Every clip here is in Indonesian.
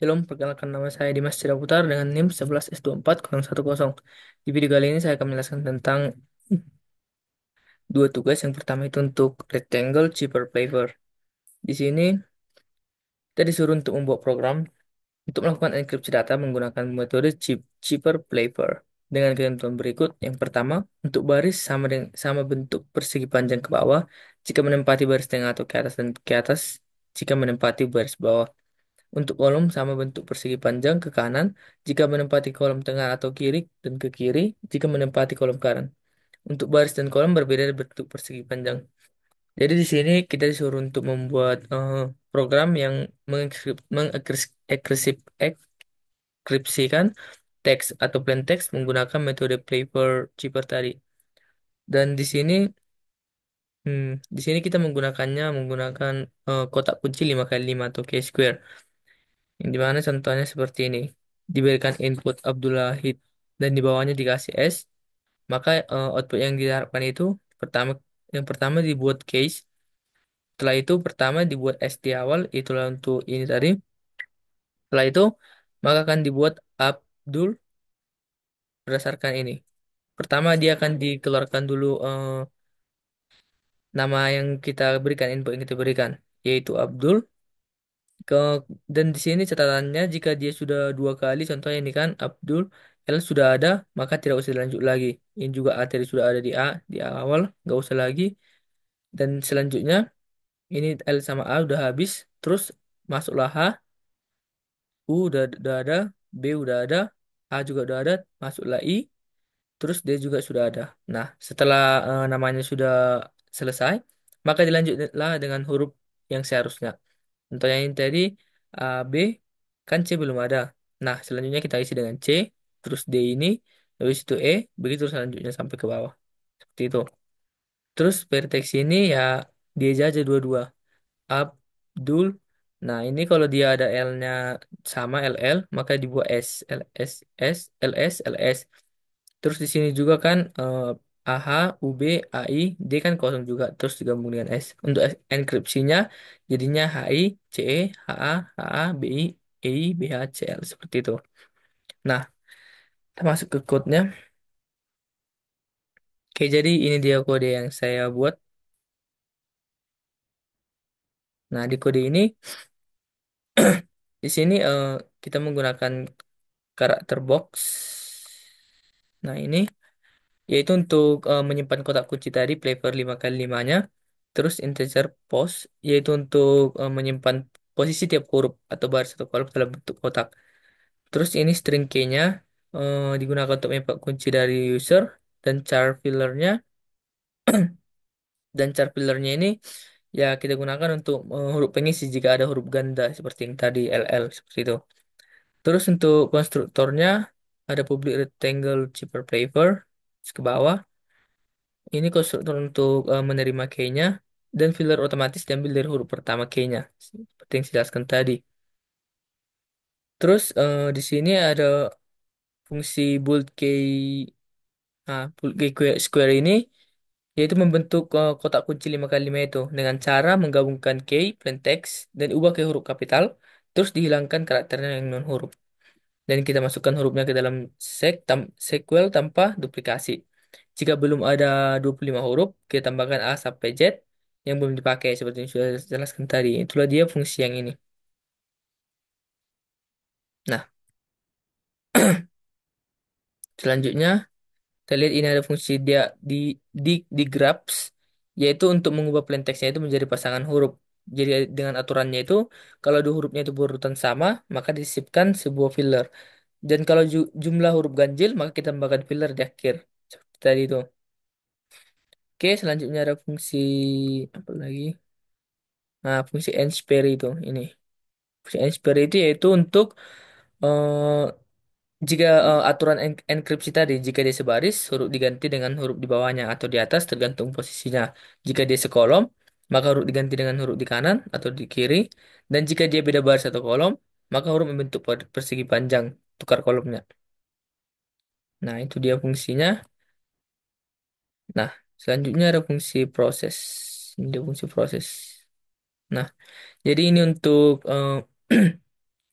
Shalom, perkenalkan nama saya Dimas Putar dengan NIM 11S24010. Di video kali ini saya akan menjelaskan tentang dua tugas. Yang pertama itu untuk rectangle zipper flavor. Di sini kita disuruh untuk membuat program untuk melakukan enkripsi data menggunakan metode zipper flavor dengan ketentuan berikut. Yang pertama, untuk baris sama bentuk persegi panjang ke bawah jika menempati baris tengah atau ke atas dan ke atas jika menempati baris bawah. Untuk kolom sama bentuk persegi panjang ke kanan jika menempati kolom tengah atau kiri dan ke kiri jika menempati kolom kanan. Untuk baris dan kolom berbeda dari bentuk persegi panjang. Jadi di sini kita disuruh untuk membuat program yang mengekripsikan teks atau plain text menggunakan metode flavor zipper tadi. Dan di sini kita menggunakan kotak kunci 5x5 atau K-square. Yang dimana contohnya seperti ini. Diberikan input Abdullah Hid dan di bawahnya dikasih S, maka output yang diharapkan itu pertama yang pertama dibuat case, setelah itu pertama dibuat S di awal, itulah untuk ini tadi. Setelah itu maka akan dibuat Abdul berdasarkan ini. Pertama dia akan dikeluarkan dulu nama yang kita berikan, input yang kita berikan, yaitu Abdul. Ke, dan di sini catatannya jika dia sudah dua kali, contohnya ini kan Abdul L sudah ada, maka tidak usah dilanjut lagi. Ini juga A tadi sudah ada di awal, nggak usah lagi. Dan selanjutnya ini L sama A udah habis, terus masuklah H, U udah ada, B udah ada, A juga udah ada, masuklah I, terus D juga sudah ada. Nah, setelah namanya sudah selesai, maka dilanjutlah dengan huruf yang seharusnya. Contohnya ini tadi A, B, kan C belum ada. Nah, selanjutnya kita isi dengan C, terus D ini, habis itu E, begitu selanjutnya sampai ke bawah. Seperti itu. Terus vertex ini ya dia aja dua-dua. Abdul. Nah, ini kalau dia ada L-nya sama LL, maka dibuat S, LS, S, LS, LS. Terus di sini juga kan AH, UB, AI, D kan kosong juga. Terus digabung dengan S. Untuk enkripsinya jadinya HI, CE, HA, HA, BI, EI, BH, CL. Seperti itu. Nah, kita masuk ke code-nya. Oke, jadi ini dia kode yang saya buat. Nah, di kode ini, di sini kita menggunakan karakter box. Nah, ini yaitu untuk menyimpan kotak kunci tadi flavor 5x5-nya. Terus integer post yaitu untuk menyimpan posisi tiap huruf atau baris atau kolom dalam bentuk kotak. Terus ini string key-nya digunakan untuk menyimpan kunci dari user dan char fillernya ini ya kita gunakan untuk huruf pengisi jika ada huruf ganda seperti yang tadi LL seperti itu. Terus untuk konstruktornya ada public rectangle zipper flavor ke bawah. Ini konstruktor untuk menerima key-nya dan filler otomatis diambil dari huruf pertama key-nya seperti yang saya jelaskan tadi. Terus di sini ada fungsi bold key, bold key square ini yaitu membentuk kotak kunci 5x5 itu dengan cara menggabungkan key, plain text dan ubah ke huruf kapital terus dihilangkan karakternya yang non huruf dan kita masukkan hurufnya ke dalam sequel tanpa duplikasi. Jika belum ada 25 huruf, kita tambahkan A sampai Z yang belum dipakai seperti yang sudah saya jelaskan tadi. Itulah dia fungsi yang ini. Nah, selanjutnya kita lihat ini ada fungsi dia di di grabs yaitu untuk mengubah plain text-nya itu menjadi pasangan huruf. Jadi dengan aturannya itu kalau dua hurufnya itu berurutan sama, maka disisipkan sebuah filler. Dan kalau jumlah huruf ganjil, maka kita tambahkan filler di akhir. Seperti tadi itu. Oke, selanjutnya ada fungsi apa lagi? Nah, fungsi enspare itu ini. Fungsi enspare itu yaitu untuk eh, jika aturan enkripsi tadi, jika dia sebaris, huruf diganti dengan huruf di bawahnya atau di atas tergantung posisinya. Jika dia sekolom, maka huruf diganti dengan huruf di kanan atau di kiri. Dan jika dia beda baris atau kolom, maka huruf membentuk persegi panjang, tukar kolomnya. Nah, itu dia fungsinya. Nah, selanjutnya ada fungsi proses. Ini dia fungsi proses. Nah, jadi ini untuk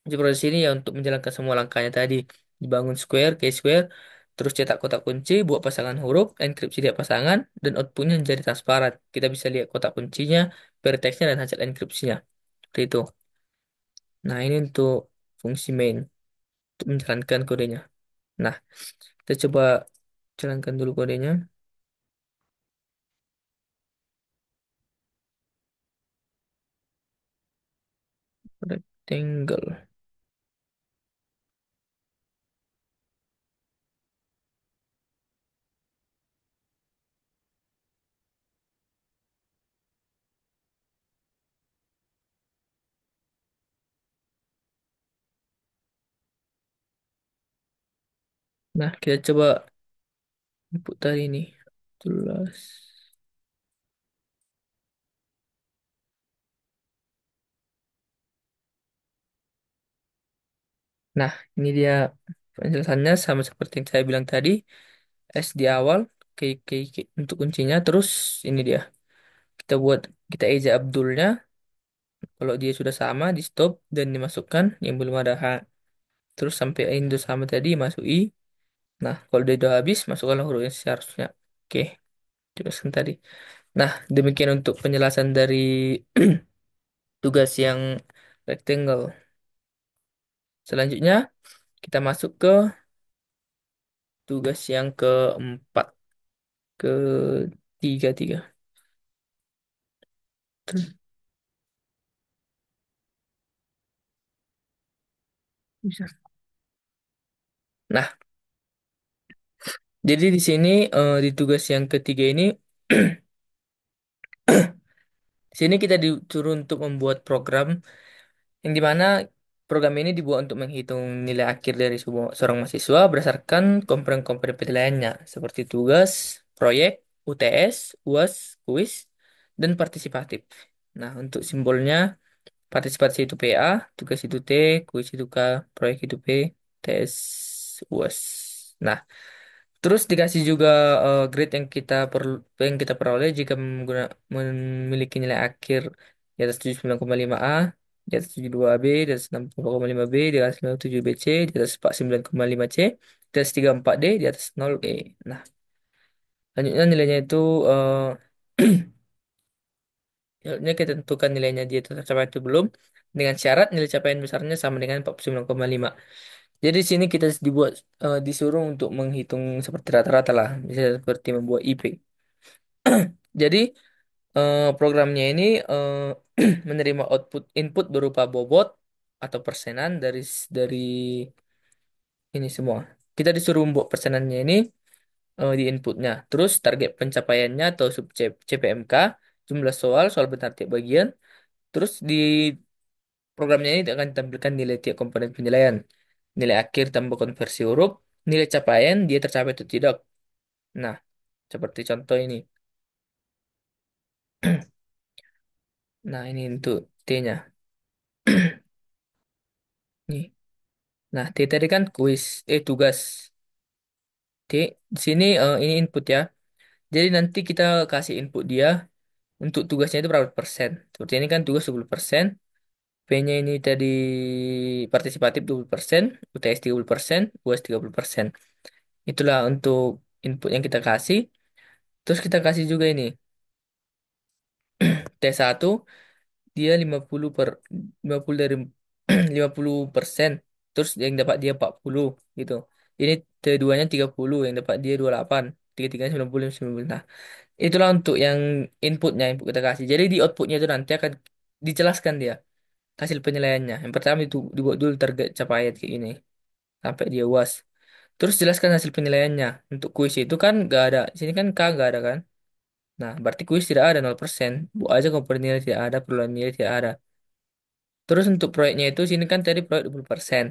Jadi proses ini ya untuk menjalankan semua langkahnya tadi. Dibangun square, K-square, terus cetak kotak kunci, buat pasangan huruf, enkripsi tiap pasangan, dan outputnya menjadi transparan. Kita bisa lihat kotak kuncinya, vertexnya, dan hasil enkripsinya. Seperti itu. Nah, ini untuk fungsi main, untuk menjalankan kodenya. Nah, kita coba jalankan dulu kodenya. Rectangle. Nah, kita coba input tadi ini. Jelas. Nah, ini dia penjelasannya sama seperti yang saya bilang tadi. S di awal, untuk kuncinya. Terus ini dia. Kita buat, kita eja Abdulnya. Kalau dia sudah sama, di stop dan dimasukkan yang belum ada H. Terus sampai Indo sama tadi, masuk I. Nah, kalau dia udah habis, masukkanlah huruf yang seharusnya. Oke, jelaskan tadi. Nah, demikian untuk penjelasan dari tugas yang rectangle. Selanjutnya, kita masuk ke tugas yang keempat. Tiga. Bisa. Nah, jadi di sini di tugas yang ketiga ini, di sini kita disuruh untuk membuat program yang dimana program ini dibuat untuk menghitung nilai akhir dari seorang mahasiswa berdasarkan komponen-komponen penilaiannya seperti tugas, proyek, UTS, UAS, kuis, dan partisipatif. Nah, untuk simbolnya partisipasi itu PA, tugas itu T, kuis itu K, proyek itu P, TS, UAS. Nah, terus dikasih juga grade yang kita peroleh jika memiliki nilai akhir di atas 79,5 A, di atas 72 B, di atas 64,5 B, di atas 57 BC, di atas 49,5 C, di atas 34 D, di atas 0 E. Nah, selanjutnya nilainya itu selanjutnya kita tentukan nilainya dia tercapai atau belum dengan syarat nilai capaian besarnya sama dengan 49,5. Jadi di sini kita disuruh untuk menghitung seperti rata-rata lah, misalnya seperti membuat IP. Jadi programnya ini menerima input berupa bobot atau persenan dari ini semua. Kita disuruh membuat persenannya ini di inputnya. Terus target pencapaiannya atau sub CPMK, jumlah soal, soal benar tiap bagian. Terus di programnya ini akan ditampilkan nilai tiap komponen penilaian. Nilai akhir tambah konversi huruf, nilai capaian dia tercapai atau tidak. Nah, seperti contoh ini. Nah, ini untuk T-nya. Nih. Nah, T tadi kan kuis, tugas. T di sini ini input ya. Jadi nanti kita kasih input dia untuk tugasnya itu berapa persen. Seperti ini kan tugas 20%. P-nya ini tadi partisipatif 20%, UTS 30%, UAS 30%. Itulah untuk input yang kita kasih. Terus kita kasih juga ini T1 dia 50 dari 50%. Terus yang dapat dia 40 gitu. Ini T2-nya 30 yang dapat dia 28. Tiga-tiganya 90 90. Nah, itulah untuk yang input kita kasih. Jadi di outputnya itu nanti akan dijelaskan dia hasil penilaiannya. Yang pertama itu dibuat dulu target capaian kayak ini sampai dia UAS. Terus jelaskan hasil penilaiannya. Untuk kuis itu kan nggak ada. Di sini kan K nggak ada kan. Nah, berarti kuis tidak ada 0%. Buat aja komponen nilai tidak ada, perluan nilai tidak ada. Terus untuk proyeknya itu sini kan tadi proyek 20%.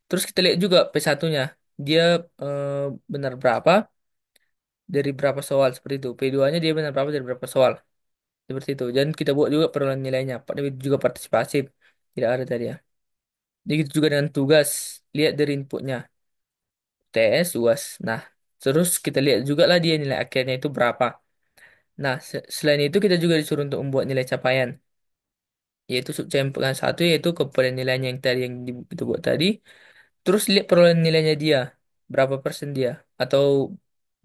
Terus kita lihat juga P1-nya. Dia eh, benar berapa dari berapa soal seperti itu. P2-nya dia benar berapa dari berapa soal. Seperti itu. Dan kita buat juga perluan nilainya. Juga partisipasi. Tidak ada tadi ya. Jadi gitu juga dengan tugas. Lihat dari inputnya. TS, UAS. Nah, terus kita lihat juga lah dia nilai akhirnya itu berapa. Nah, selain itu kita juga disuruh untuk membuat nilai capaian. yaitu subsampel satu yaitu komponen nilainya yang tadi yang kita buat tadi. Terus lihat perolehan nilainya dia, berapa persen dia, atau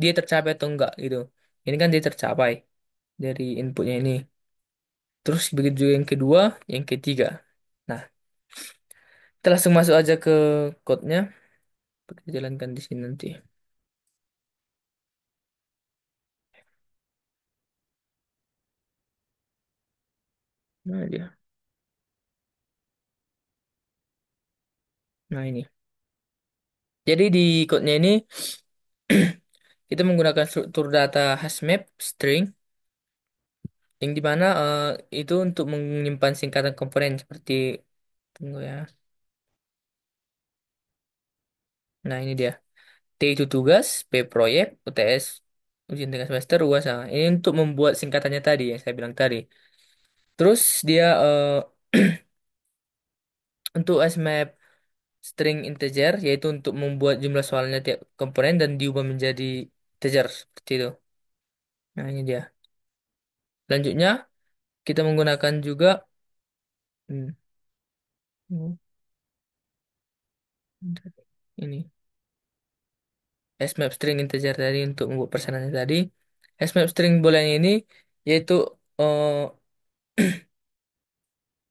dia tercapai atau enggak gitu. Ini kan dia tercapai dari inputnya ini. Terus begitu juga yang kedua, yang ketiga. Nah, kita langsung masuk aja ke code-nya. Kita jalankan di sini nanti. Nah, dia. Nah, ini. Jadi di code-nya ini kita menggunakan struktur data hashmap string yang dimana itu untuk menyimpan singkatan komponen seperti tunggu ya. Nah, ini dia. T itu tugas, P proyek, UTS ujian tengah semester, UAS. Nah, ini untuk membuat singkatannya tadi yang saya bilang tadi. Terus dia untuk hashmap string integer yaitu untuk membuat jumlah soalnya tiap komponen dan diubah menjadi integer seperti itu. Nah, ini dia. Selanjutnya kita menggunakan juga hmm, hmm, ini hashmap string integer tadi untuk membuat persenannya tadi. Hashmap string boolean ini yaitu eh,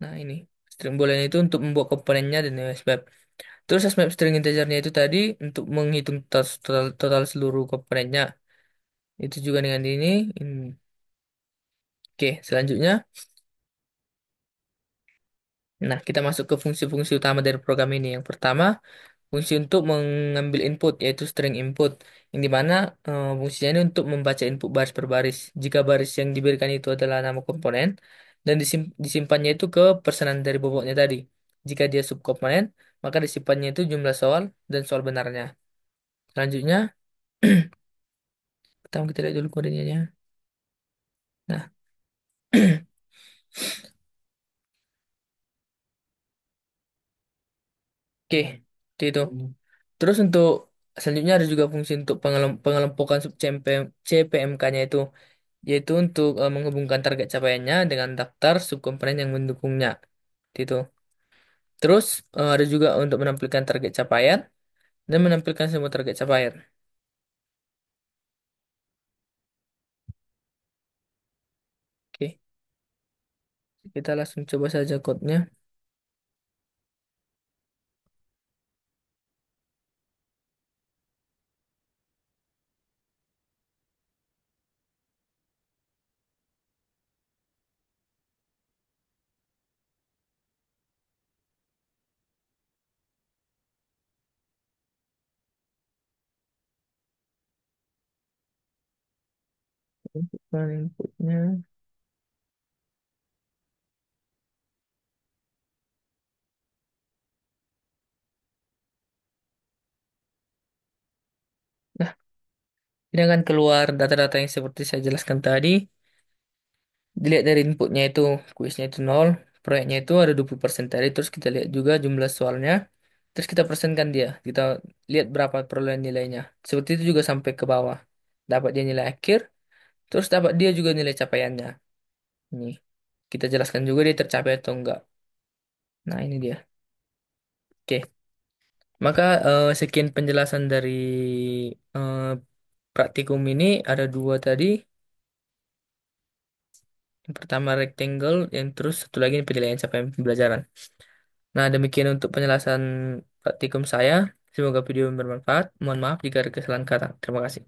nah ini string boolean itu untuk membuat komponennya dan hashmap. Terus hashmap string integernya itu tadi untuk menghitung total seluruh komponennya. Itu juga dengan ini. Oke, selanjutnya. Nah, kita masuk ke fungsi-fungsi utama dari program ini. Yang pertama, fungsi untuk mengambil input, yaitu string input. Yang dimana fungsinya ini untuk membaca input baris per baris. Jika baris yang diberikan itu adalah nama komponen, dan disimpannya itu ke persenan dari bobotnya tadi. Jika dia subkomponen, maka disimpannya itu jumlah soal dan soal benarnya. Selanjutnya, pertama kita lihat dulu kodenya. Nah, oke, itu. Terus untuk selanjutnya ada juga fungsi untuk pengelompokan sub CPMK-nya itu, yaitu untuk menghubungkan target capaiannya dengan daftar subkomponen yang mendukungnya. Itu. Terus ada juga untuk menampilkan target capaian dan menampilkan semua target capaian. Oke, kita langsung coba saja code-nya. Inputkan inputnya. Nah, ini akan keluar data-data yang seperti saya jelaskan tadi. Dilihat dari inputnya itu, kuisnya itu nol, proyeknya itu ada 20% tadi, terus kita lihat juga jumlah soalnya, terus kita persenkan dia, kita lihat berapa perolehan nilainya. Seperti itu juga sampai ke bawah. Dapat dia nilai akhir, terus dapat dia juga nilai capaiannya. Ini, kita jelaskan juga dia tercapai atau enggak. Nah, ini dia. Oke, maka sekian penjelasan dari eh, praktikum ini, ada dua tadi. Yang pertama rectangle, yang terus satu lagi penilaian capaian pembelajaran. Nah, demikian untuk penjelasan praktikum saya. Semoga video bermanfaat. Mohon maaf jika ada kesalahan kata. Terima kasih.